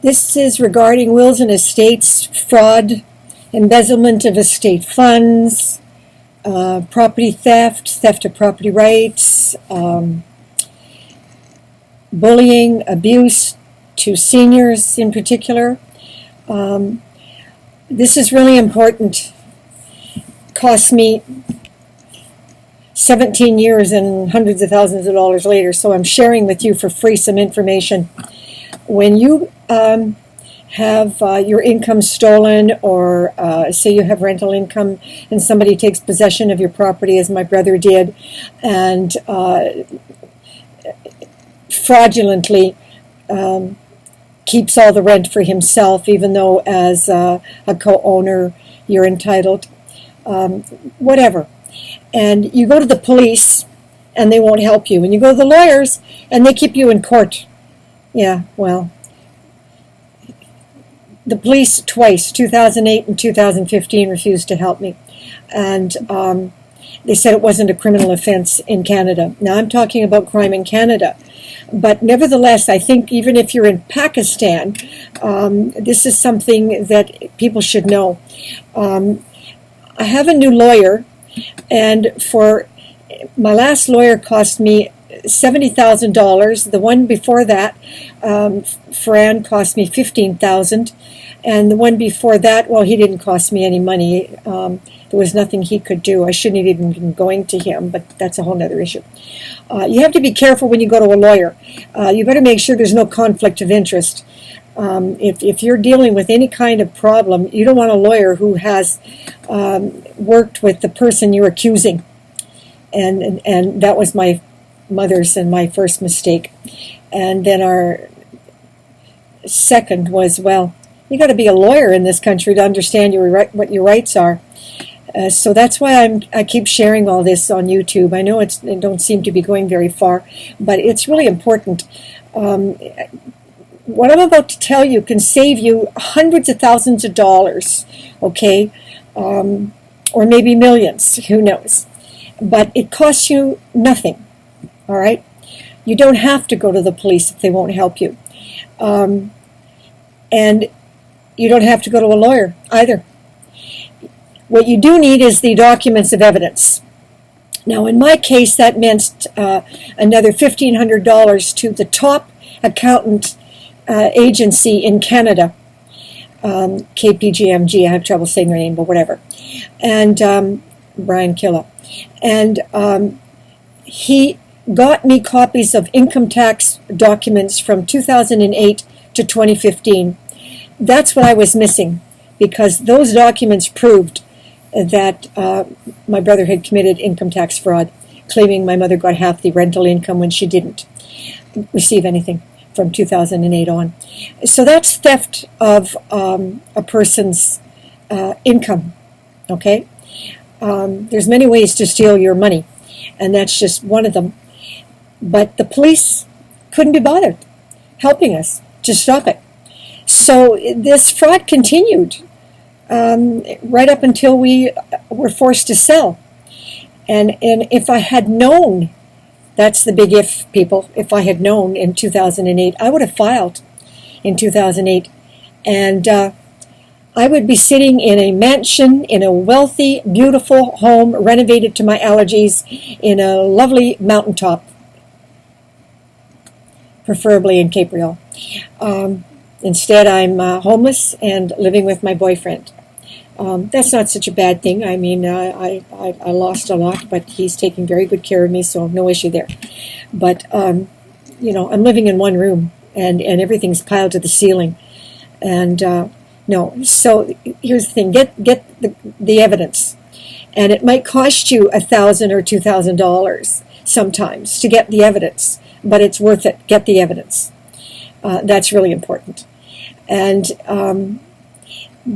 This is regarding wills and estates, fraud, embezzlement of estate funds, property theft, theft of property rights, bullying, abuse to seniors in particular. This is really important. Cost me 17 years and hundreds of thousands of dollars later, so I'm sharing with you for free some information. When you have your income stolen, or say you have rental income and somebody takes possession of your property, as my brother did, and fraudulently keeps all the rent for himself, even though as a co-owner you're entitled, whatever. And you go to the police and they won't help you. And you go to the lawyers and they keep you in court. Yeah, well, the police twice, 2008 and 2015, refused to help me. And they said it wasn't a criminal offense in Canada. Now I'm talking about crime in Canada. But nevertheless, I think even if you're in Pakistan, this is something that people should know. I have a new lawyer, and for my last lawyer cost me $70,000. The one before that, Fran, cost me $15,000, and the one before that, well, he didn't cost me any money. There was nothing he could do. I shouldn't have even been going to him, but that's a whole other issue. You have to be careful when you go to a lawyer. You better make sure there's no conflict of interest. If you're dealing with any kind of problem, you don't want a lawyer who has worked with the person you're accusing. And that was my mother's and my first mistake. And then our second was, well, you got to be a lawyer in this country to understand what your rights are. So that's why I keep sharing all this on YouTube. I know it don't seem to be going very far, but it's really important. What I'm about to tell you can save you hundreds of thousands of dollars, okay? Or maybe millions, who knows? But it costs you nothing, all right? You don't have to go to the police if they won't help you. And you don't have to go to a lawyer either. What you do need is the documents of evidence. Now, in my case, that meant another $1,500 to the top accountant agency in Canada, KPGMG. I have trouble saying their name, but whatever. And Brian Killa. And he got me copies of income tax documents from 2008 to 2015. That's what I was missing, because those documents proved that my brother had committed income tax fraud, claiming my mother got half the rental income when she didn't receive anything from 2008 on. So that's theft of a person's income, okay? There's many ways to steal your money, and that's just one of them. But the police couldn't be bothered helping us to stop it. So this fraud continued right up until we were forced to sell. And if I had known, that's the big if, people, if I had known in 2008, I would have filed in 2008. And I would be sitting in a mansion, in a wealthy, beautiful home, renovated to my allergies, in a lovely mountaintop, preferably in Capriol. Instead, I'm homeless and living with my boyfriend. That's not such a bad thing. I mean, I lost a lot, but he's taking very good care of me, so no issue there. But, you know, I'm living in one room, and everything's piled to the ceiling. And, no, so here's the thing. Get the evidence. And it might cost you $1,000 or $2,000 sometimes to get the evidence, but it's worth it. Get the evidence. That's really important. And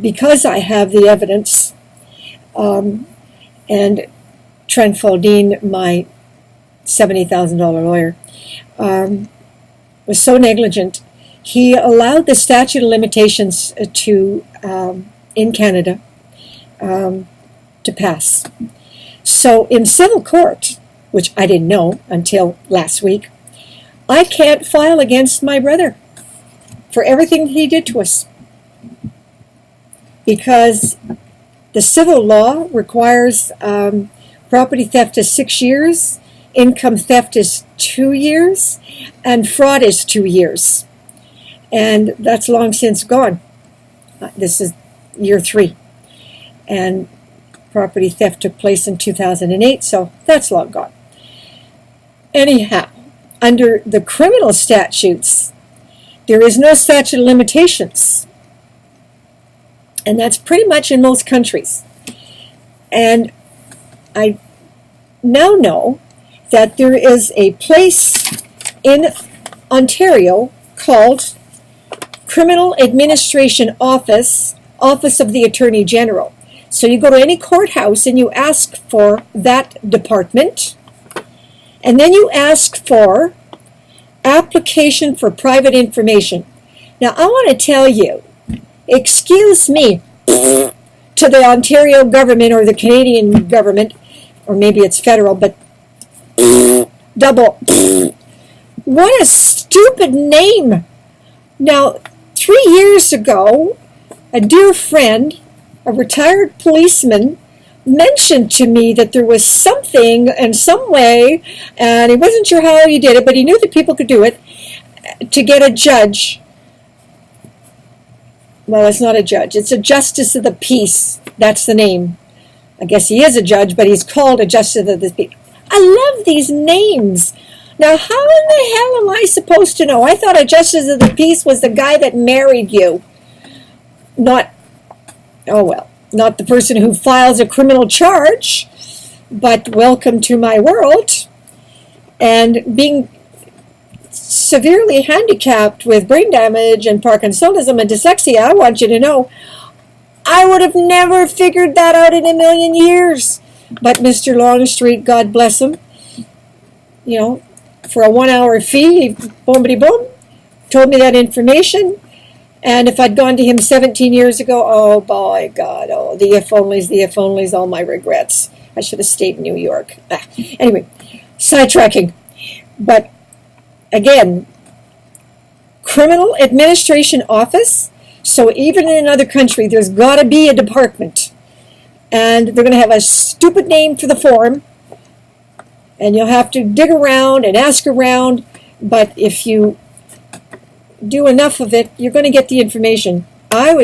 because I have the evidence, and Trent Faldine, my $70,000 lawyer, was so negligent, he allowed the statute of limitations to in Canada to pass. So in civil court, which I didn't know until last week, I can't file against my brother for everything he did to us. Because the civil law requires property theft is 6 years, income theft is 2 years, and fraud is 2 years. And that's long since gone. This is year 3. And property theft took place in 2008, so that's long gone. Anyhow, under the criminal statutes, there is no statute of limitations. And that's pretty much in most countries. And I now know that there is a place in Ontario called Criminal Administration Office, Office of the Attorney General. So you go to any courthouse and you ask for that department, and then you ask for application for private information. Now I want to tell you, excuse me, to the Ontario government or the Canadian government, or maybe it's federal, but double. What a stupid name. Now, 3 years ago, a dear friend, a retired policeman, mentioned to me that there was something in some way, and he wasn't sure how he did it, but he knew that people could do it, to get a judge. Well, it's not a judge. It's a justice of the peace. That's the name. I guess he is a judge, but he's called a justice of the peace. I love these names. Now, how in the hell am I supposed to know? I thought a justice of the peace was the guy that married you. Not the person who files a criminal charge, but welcome to my world. And being severely handicapped with brain damage and Parkinsonism and dyslexia, I want you to know, I would have never figured that out in a million years. But Mr. Longstreet, God bless him, for a 1-hour fee, boom, told me that information. And if I'd gone to him 17 years ago, oh, by God, the if-onlys, all my regrets. I should have stayed in New York. Anyway, sidetracking. But again, Criminal Administration Office. So even in another country, there's got to be a department. And they're going to have a stupid name for the form. And you'll have to dig around and ask around. But if you do enough of it, you're going to get the information. But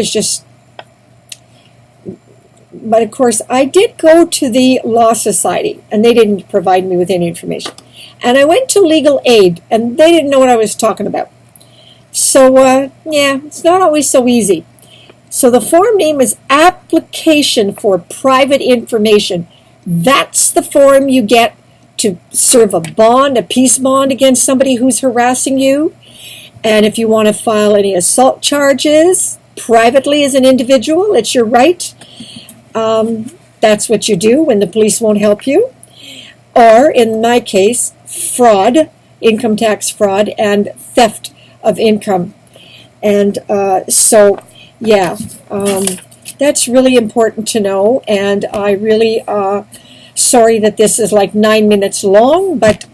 of course, I did go to the Law Society, and they didn't provide me with any information. And I went to Legal Aid, and they didn't know what I was talking about. So, it's not always so easy. So the form name is Application for Private Information. That's the form you get to serve a bond, a peace bond against somebody who's harassing you. And if you want to file any assault charges privately as an individual, it's your right. That's what you do when the police won't help you. Or, in my case, fraud, income tax fraud, and theft of income. And that's really important to know. And I really, sorry that this is like 9 minutes long, but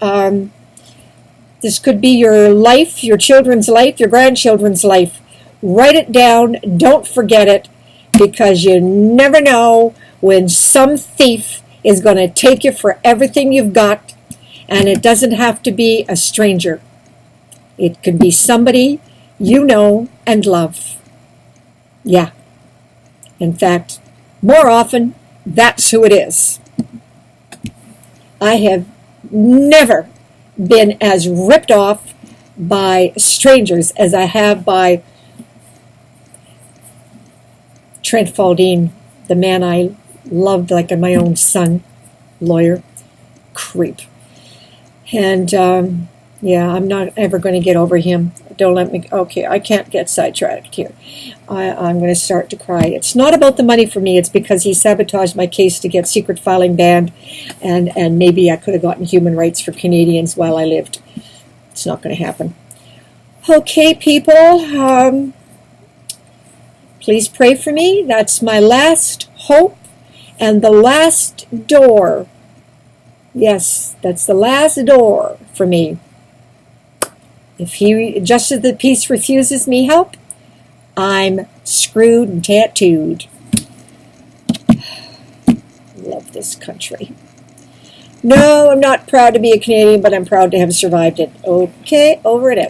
this could be your life, your children's life, your grandchildren's life. Write it down. Don't forget it, because you never know when some thief is going to take you for everything you've got. And it doesn't have to be a stranger. It can be somebody you know and love. Yeah. In fact, more often, that's who it is. I have never been as ripped off by strangers as I have by Trent Faldine, the man I loved like my own son, lawyer, creep. And I'm not ever going to get over him. Don't let me. Okay, I can't get sidetracked here. I'm going to start to cry. It's not about the money for me. It's because he sabotaged my case to get secret filing banned, and maybe I could have gotten human rights for Canadians while I lived. It's not going to happen. Okay, people. Please pray for me. That's my last hope and the last door. Yes, that's the last door for me. If he, Justice of the Peace refuses me help, I'm screwed and tattooed. Love this country. No, I'm not proud to be a Canadian, but I'm proud to have survived it. Okay, over and out.